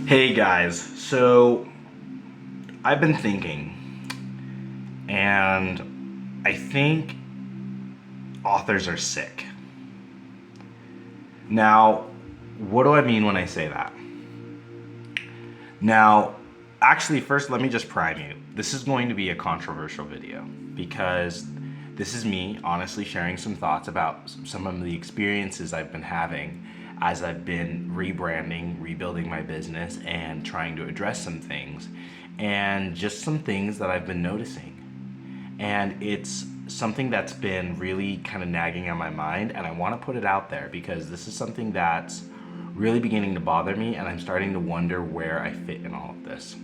Hey guys, so I've been thinking, and I think authors are sick. Now, what do I mean when I say that? Now, actually, first, let me just prime you. This is going to be a controversial video because this is me honestly sharing some thoughts about some of the experiences I've been having as I've been rebranding, rebuilding my business, and trying to address some things, and just some things that I've been noticing. And it's something that's been really kind of nagging on my mind, and I want to put it out there because this is something that's really beginning to bother me, and I'm starting to wonder where I fit in all of this.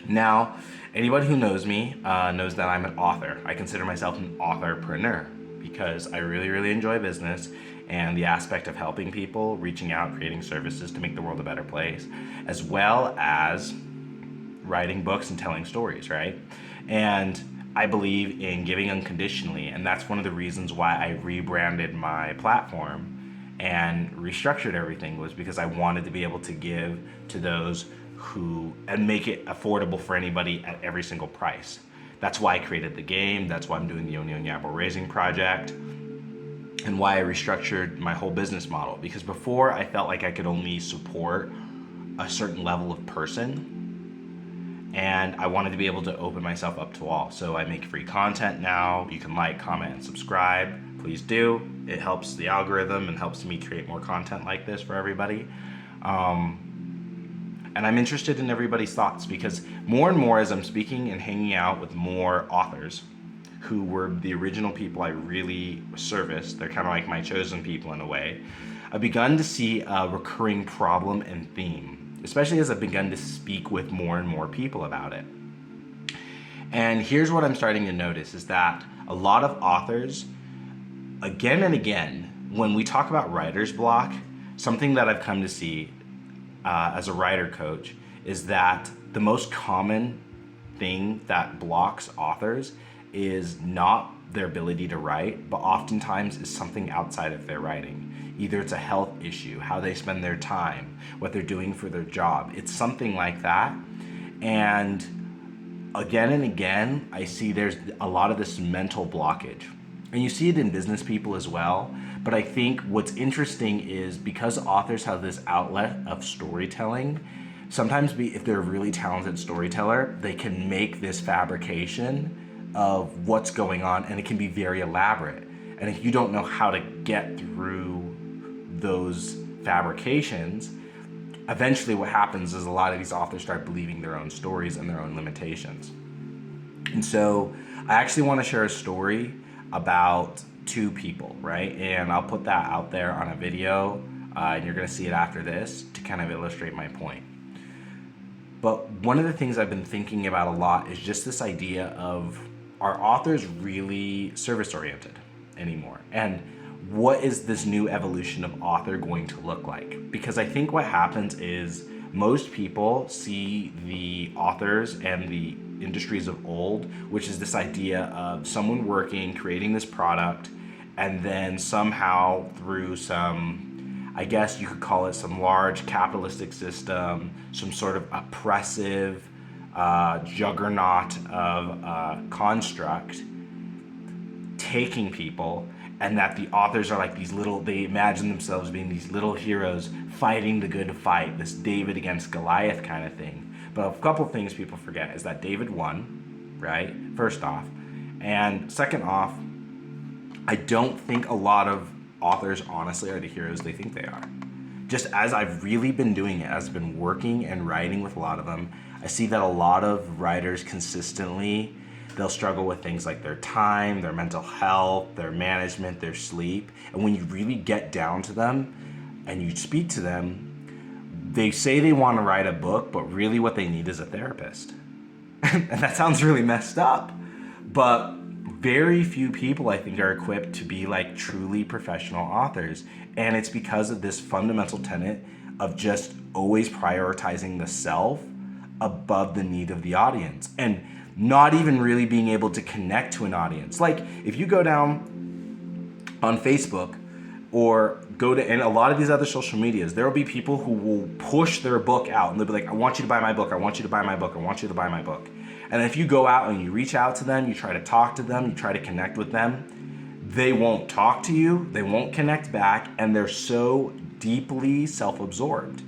Now, anybody who knows me knows that I'm an author. I consider myself an authorpreneur because I really, really enjoy business and the aspect of helping people, reaching out, creating services to make the world a better place, as well as writing books and telling stories, right? And I believe in giving unconditionally, and that's one of the reasons why I rebranded my platform and restructured everything, was because I wanted to be able to give to those who, and make it affordable for anybody at every single price. That's why I created the game, that's why I'm doing the Onyeabor raising project, and why I restructured my whole business model. Because before, I felt like I could only support a certain level of person, and I wanted to be able to open myself up to all. So I make free content now. You can like, comment, and subscribe. Please do. It helps the algorithm and helps me create more content like this for everybody. And I'm interested in everybody's thoughts because more and more, as I'm speaking and hanging out with more authors who were the original people I really serviced, they're kind of like my chosen people in a way, I've begun to see a recurring problem and theme, especially as I've begun to speak with more and more people about it. And here's what I'm starting to notice is that a lot of authors, again and again, when we talk about writer's block, something that I've come to see as a writer coach is that the most common thing that blocks authors is not their ability to write, but oftentimes is something outside of their writing. Either it's a health issue, how they spend their time, what they're doing for their job. It's something like that. And again and again, I see there's a lot of this mental blockage. And you see it in business people as well. But I think what's interesting is because authors have this outlet of storytelling, sometimes if they're a really talented storyteller, they can make this fabrication of what's going on, and it can be very elaborate. And if you don't know how to get through those fabrications, eventually what happens is a lot of these authors start believing their own stories and their own limitations. And so I actually want to share a story about two people, right? And I'll put that out there on a video, and you're going to see it after this to kind of illustrate my point. But one of the things I've been thinking about a lot is just this idea of, are authors really service-oriented anymore? And what is this new evolution of author going to look like? Because I think what happens is most people see the authors and the industries of old, which is this idea of someone working, creating this product, and then somehow through some, I guess you could call it some large capitalistic system, some sort of oppressive juggernaut of construct, taking people, and that the authors are like these little, they imagine themselves being these little heroes fighting the good fight, this David against Goliath kind of thing. But a couple things people forget is that David won, right? First off. And second off, I don't think a lot of authors honestly are the heroes they think they are. Just as I've really been doing it, as I've been working and writing with a lot of them, I see that a lot of writers consistently, they'll struggle with things like their time, their mental health, their management, their sleep. And when you really get down to them and you speak to them, they say they want to write a book, but really what they need is a therapist. And that sounds really messed up, but very few people, I think, are equipped to be like truly professional authors. And it's because of this fundamental tenet of just always prioritizing the self above the need of the audience, and not even really being able to connect to an audience. Like if you go down on Facebook or go to, and a lot of these other social medias, there will be people who will push their book out and they'll be like, I want you to buy my book, I want you to buy my book, I want you to buy my book. And if you go out and you reach out to them, you try to talk to them, you try to connect with them, they won't talk to you, they won't connect back, and they're so deeply self-absorbed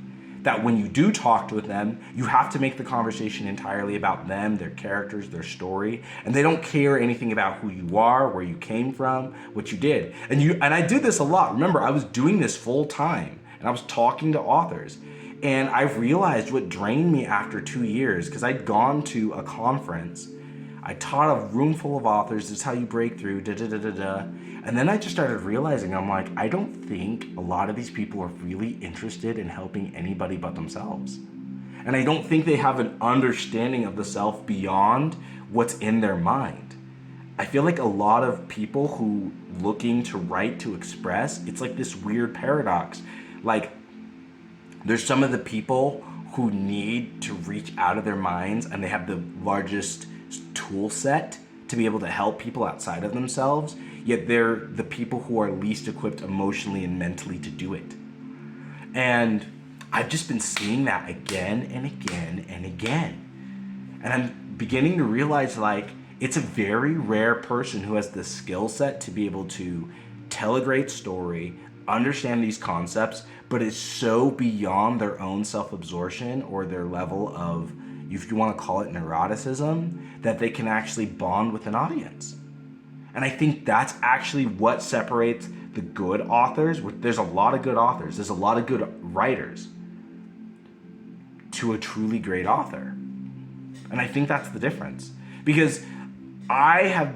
that when you do talk with them, you have to make the conversation entirely about them, their characters, their story, and they don't care anything about who you are, where you came from, what you did. And I did this a lot. Remember, I was doing this full time, and I was talking to authors. And I've realized what drained me after 2 years, because I'd gone to a conference, I taught a room full of authors, this is how you break through, And then I just started realizing, I'm like, I don't think a lot of these people are really interested in helping anybody but themselves. And I don't think they have an understanding of the self beyond what's in their mind. I feel like a lot of people who looking to write, to express, it's like this weird paradox. Like, there's some of the people who need to reach out of their minds and they have the largest tool set to be able to help people outside of themselves, yet they're the people who are least equipped emotionally and mentally to do it. And I've just been seeing that again and again and again. And I'm beginning to realize, like, it's a very rare person who has the skill set to be able to tell a great story, understand these concepts, but it's so beyond their own self-absorption or their level of, if you want to call it neuroticism, that they can actually bond with an audience. And I think that's actually what separates the good authors. There's a lot of good authors, there's a lot of good writers, to a truly great author. And I think that's the difference. Because I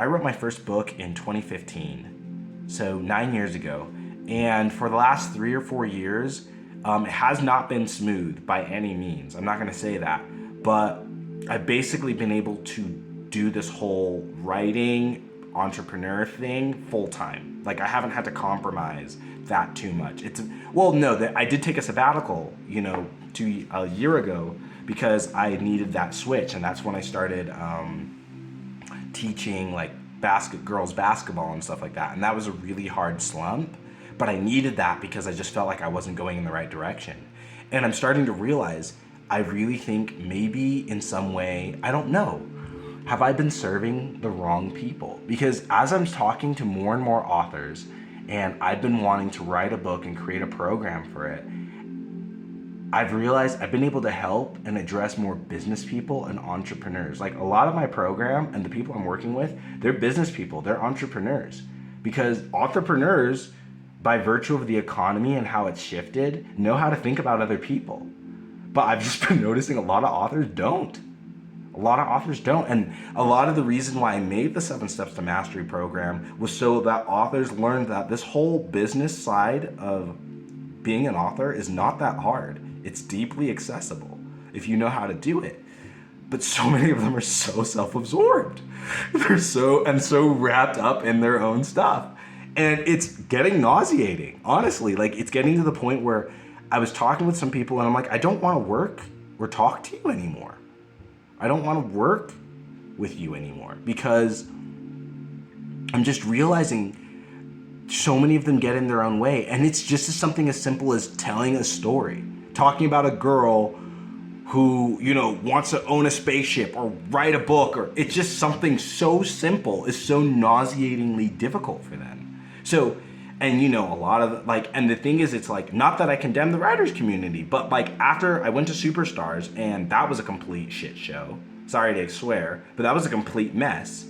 wrote my first book in 2015, so 9 years ago. And for the last 3 or 4 years, it has not been smooth by any means. I'm not going to say that, but I've basically been able to do this whole writing entrepreneur thing full time. Like, I haven't had to compromise that too much. I did take a sabbatical, a year ago, because I needed that switch, and that's when I started teaching like girls basketball and stuff like that. And that was a really hard slump. But I needed that because I just felt like I wasn't going in the right direction. And I'm starting to realize, I really think maybe in some way, I don't know, have I been serving the wrong people? Because as I'm talking to more and more authors, and I've been wanting to write a book and create a program for it, I've realized I've been able to help and address more business people and entrepreneurs. Like, a lot of my program and the people I'm working with, they're business people, they're entrepreneurs. Because entrepreneurs, by virtue of the economy and how it's shifted, know how to think about other people. But I've just been noticing a lot of authors don't. And a lot of the reason why I made the 7 Steps to Mastery program was so that authors learned that this whole business side of being an author is not that hard. It's deeply accessible if you know how to do it. But so many of them are so self-absorbed. They're so wrapped up in their own stuff. And it's getting nauseating, honestly. Like, it's getting to the point where I was talking with some people and I'm like, I don't want to work or talk to you anymore. I don't want to work with you anymore, because I'm just realizing so many of them get in their own way. And it's just something as simple as telling a story, talking about a girl who, wants to own a spaceship or write a book, or it's just something so simple is so nauseatingly difficult for them. So, and a lot of and the thing is, it's like, not that I condemn the writers community, but like, after I went to Superstars, and that was a complete shit show. Sorry to swear, but that was a complete mess.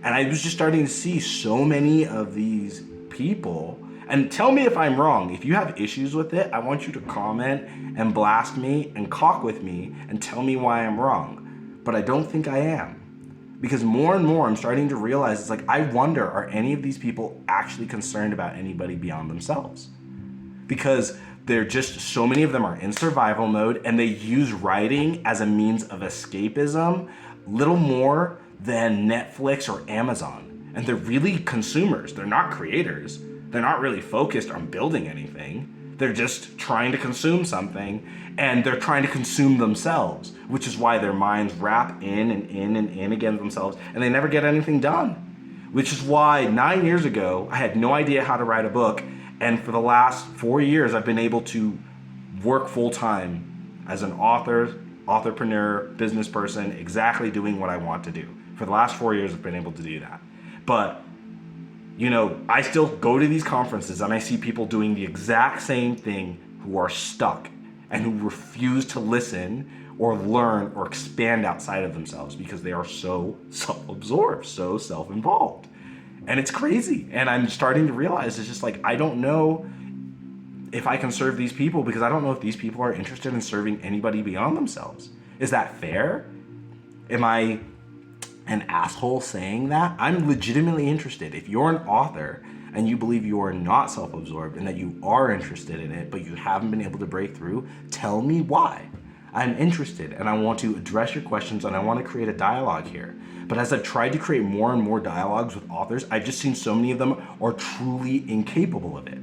And I was just starting to see so many of these people, and tell me if I'm wrong. If you have issues with it, I want you to comment and blast me and caulk with me and tell me why I'm wrong. But I don't think I am. Because more and more I'm starting to realize, it's like, I wonder, are any of these people actually concerned about anybody beyond themselves? Because they're just, so many of them are in survival mode, and they use writing as a means of escapism, little more than Netflix or Amazon. And they're really consumers. They're not creators. They're not really focused on building anything. They're just trying to consume something, and they're trying to consume themselves, which is why their minds wrap in and in and in against themselves, and they never get anything done. which is why 9 years ago, I had no idea how to write a book. And for the last 4 years, I've been able to work full time as an author, entrepreneur, business person, exactly doing what I want to do. For the last 4 years, I've been able to do that. But, you know, I still go to these conferences and I see people doing the exact same thing who are stuck and who refuse to listen or learn or expand outside of themselves because they are so self-absorbed, so self-involved. And it's crazy. And I'm starting to realize it's just like, I don't know if I can serve these people because I don't know if these people are interested in serving anybody beyond themselves. Is that fair? Am I an asshole saying that? I'm legitimately interested. If you're an author and you believe you are not self-absorbed and that you are interested in it, but you haven't been able to break through, tell me why. I'm interested and I want to address your questions and I want to create a dialogue here. But as I've tried to create more and more dialogues with authors, I've just seen so many of them are truly incapable of it.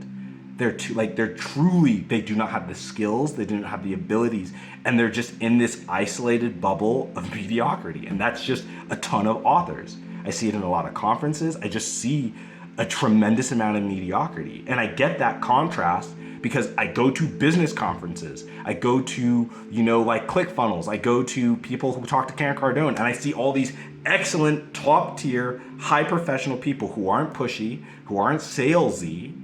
They do not have the skills, they do not have the abilities, and they're just in this isolated bubble of mediocrity. And that's just a ton of authors. I see it in a lot of conferences. I just see a tremendous amount of mediocrity. And I get that contrast because I go to business conferences. I go to, like ClickFunnels. I go to people who talk to Karen Cardone, and I see all these excellent, top tier, high professional people who aren't pushy, who aren't salesy.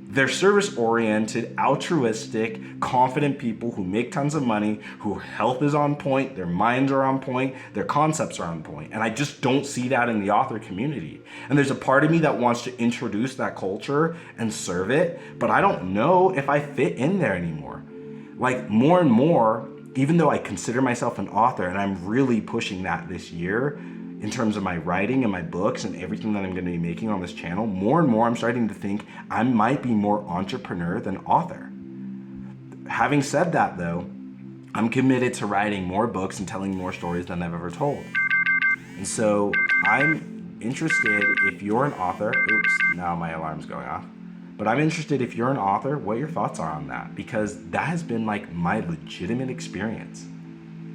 They're service-oriented, altruistic, confident people who make tons of money, whose health is on point, their minds are on point, their concepts are on point. And I just don't see that in the author community. And there's a part of me that wants to introduce that culture and serve it, but I don't know if I fit in there anymore. Like more and more, even though I consider myself an author, and I'm really pushing that this year, in terms of my writing and my books and everything that I'm going to be making on this channel, more and more I'm starting to think I might be more entrepreneur than author. Having said that though, I'm committed to writing more books and telling more stories than I've ever told. And so I'm interested if you're an author, oops, now my alarm's going off. But I'm interested if you're an author, what your thoughts are on that, because that has been like my legitimate experience.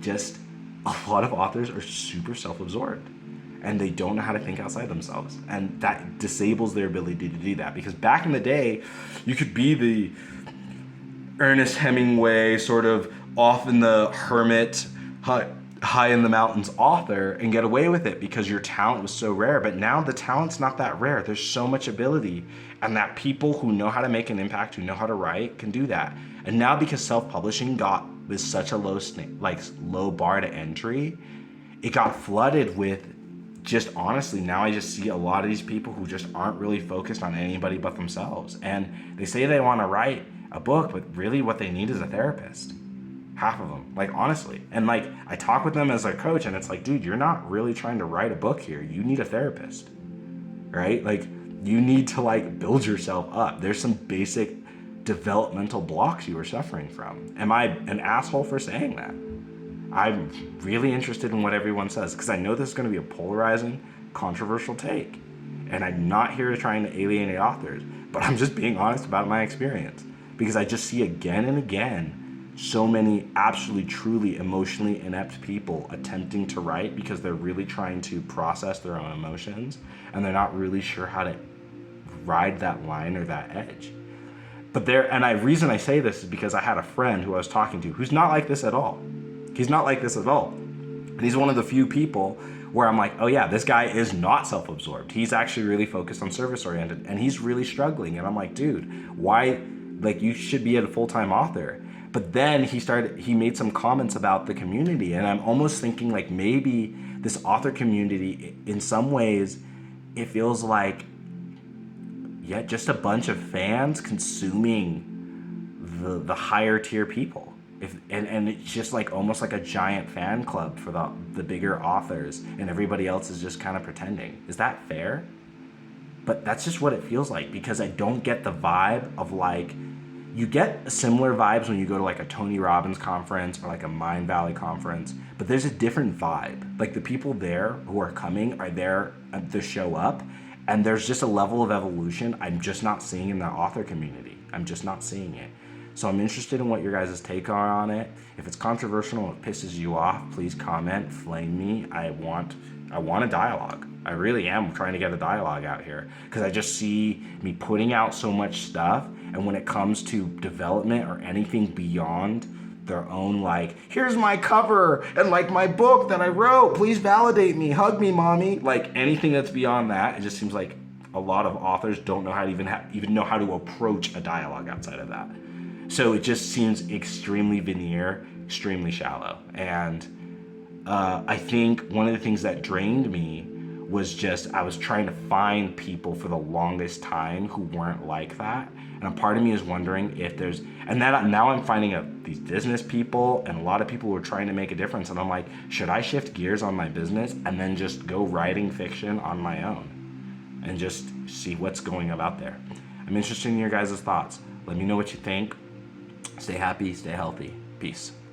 Just a lot of authors are super self-absorbed and they don't know how to think outside themselves. And that disables their ability to do that. Because back in the day, you could be the Ernest Hemingway sort of off in the hermit, high in the mountains author and get away with it because your talent was so rare. But now the talent's not that rare. There's so much ability, and that people who know how to make an impact, who know how to write, can do that. And now because self-publishing was such a low bar to entry, it got flooded with just honestly, now I just see a lot of these people who just aren't really focused on anybody but themselves. And they say they want to write a book, but really what they need is a therapist. Half of them, like honestly. And like I talk with them as a coach and it's like, dude, you're not really trying to write a book here. You need a therapist, right? Like you need to like build yourself up. There's some basic developmental blocks you are suffering from. Am I an asshole for saying that? I'm really interested in what everyone says because I know this is going to be a polarizing, controversial take. And I'm not here trying to alienate authors, but I'm just being honest about my experience because I just see again and again so many absolutely, truly emotionally inept people attempting to write because they're really trying to process their own emotions and they're not really sure how to ride that line or that edge. But reason I say this is because I had a friend who I was talking to who's not like this at all. He's not like this at all. And he's one of the few people where I'm like, oh yeah, this guy is not self-absorbed. He's actually really focused on service-oriented and he's really struggling. And I'm like, dude, why, like you should be a full-time author. But then he made some comments about the community and I'm almost thinking like maybe this author community, in some ways, it feels like, yeah, just a bunch of fans consuming the higher tier people. And it's just like almost like a giant fan club for the bigger authors and everybody else is just kind of pretending. Is that fair? But that's just what it feels like because I don't get the vibe of like, you get similar vibes when you go to like a Tony Robbins conference or like a Mind Valley conference, but there's a different vibe. Like the people there who are coming are there to show up, and there's just a level of evolution I'm just not seeing in the author community. I'm just not seeing it. So I'm interested in what your guys' take are on it. If it's controversial and it pisses you off, please comment, flame me. I want I want a dialogue. I really am trying to get a dialogue out here because I just see me putting out so much stuff. And when it comes to development or anything beyond their own, like, here's my cover and like my book that I wrote, please validate me, hug me, mommy. Like anything that's beyond that, it just seems like a lot of authors don't know how to even know how to approach a dialogue outside of that. So it just seems extremely veneer, extremely shallow. And I think one of the things that drained me was just I was trying to find people for the longest time who weren't like that. And a part of me is wondering if there's, and then now I'm finding these business people and a lot of people who are trying to make a difference. And I'm like, should I shift gears on my business and then just go writing fiction on my own and just see what's going about there? I'm interested in your guys' thoughts. Let me know what you think. Stay happy, stay healthy. Peace.